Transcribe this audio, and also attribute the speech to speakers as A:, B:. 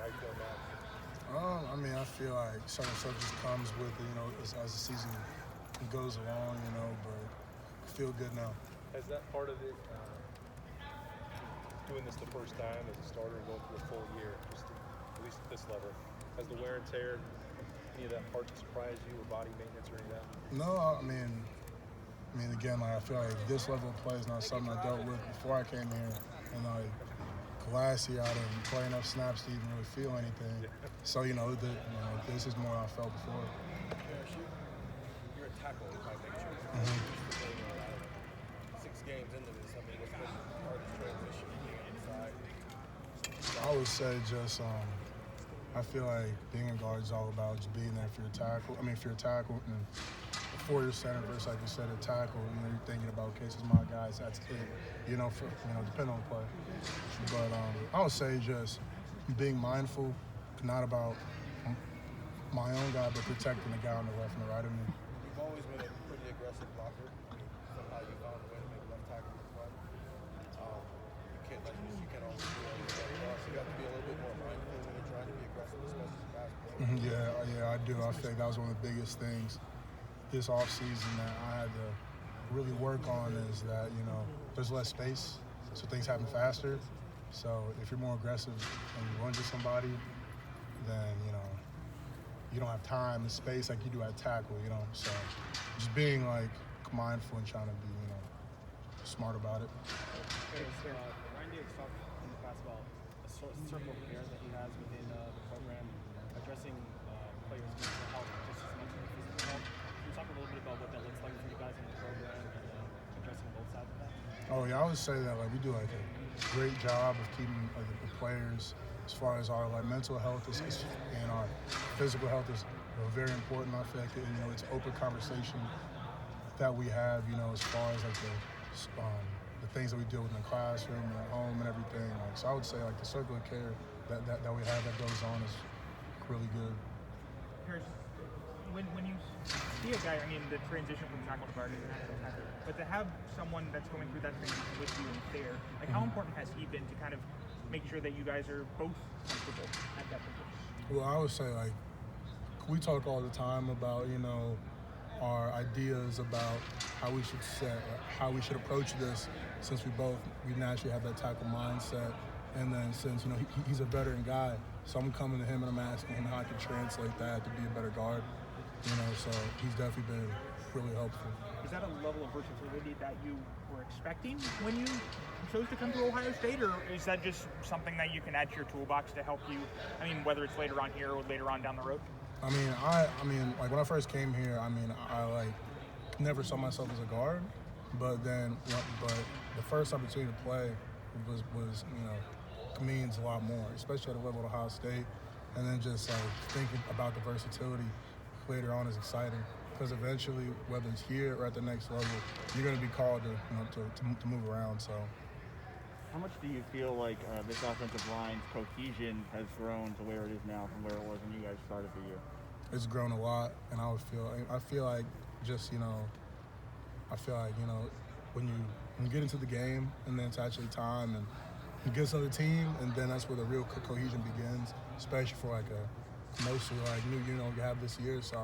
A: How you feeling now?
B: I mean, I feel like certain stuff just comes with it, as the season goes along, but I feel good now.
A: Has that part of it, doing this the first time as a starter and going through a full year, just at least at this level, has the wear and tear, any of that part surprised you, or body maintenance or any of that?
B: No, again, like I feel like this level of play is not something I dealt with before I came here, and like last year I didn't play enough snaps to even really feel anything. So this is more I felt before.
C: You're a tackle by nature. 6 games into this, I mean, what's been the hardest transition inside?
B: I would say just I feel like being a guard is all about just being there for your tackle. I mean, if you're a tackle and for your center versus, like you said, a tackle, you're thinking about, okay, this is my guys, that's it. Depending on the play. But I would say just being mindful, not about my own guy, but protecting the guy on the left and the right of me.
C: You've always been a pretty aggressive blocker. I mean, somehow you found a way to make left tackle look fun. You can't always do everything else. You got to be a little bit more mindful when you're trying to be aggressive, especially as a pass player.
B: Yeah, I do. I think that was one of the biggest things this offseason that I had to really work on is that, there's less space, so things happen faster. So if you're more aggressive and you run to somebody, then, you don't have time and space like you do at tackle, So just being, like, mindful and trying to be, smart about it.
D: Ryan Davis talked in the past about a circle of care that he has within the program, addressing players' mental health just as much as physical health. Can you talk a little bit about what that looks like for you guys in the program and addressing both sides of that?
B: Oh yeah, I would say that we do a great job of keeping the players as far as our mental health and our physical health is very important. I feel like it's open conversation that we have as far as the things that we deal with in the classroom and at home and everything. So I would say the circle of care that we have that goes on is really good.
E: When you see a guy, the transition from tackle to guard is an actual tackle, but to have someone that's going through that transition with you and there, how important has he been to kind of make sure that you guys are both comfortable at that position?
B: Well, I would say we talk all the time about our ideas about how we should approach this, since we naturally have that tackle mindset, and then since he's a veteran guy, so I'm coming to him and I'm asking him how I can translate that to be a better guard. So he's definitely been really helpful.
E: Is that a level of versatility that you were expecting when you chose to come to Ohio State, or is that just something that you can add to your toolbox to help you? Whether it's later on here or later on down the road.
B: I mean, when I first came here, I never saw myself as a guard, but the first opportunity to play was means a lot more, especially at the level of Ohio State, and then just thinking about the versatility later on is exciting, because eventually, whether it's here or at the next level, you're going to be called to move around. So,
F: how much do you feel like this offensive line's cohesion has grown to where it is now from where it was when you guys started the year?
B: It's grown a lot, and I feel like when you get into the game, and then it's actually time, and you get to the team, and then that's where the real cohesion begins, especially for mostly new you have this year. So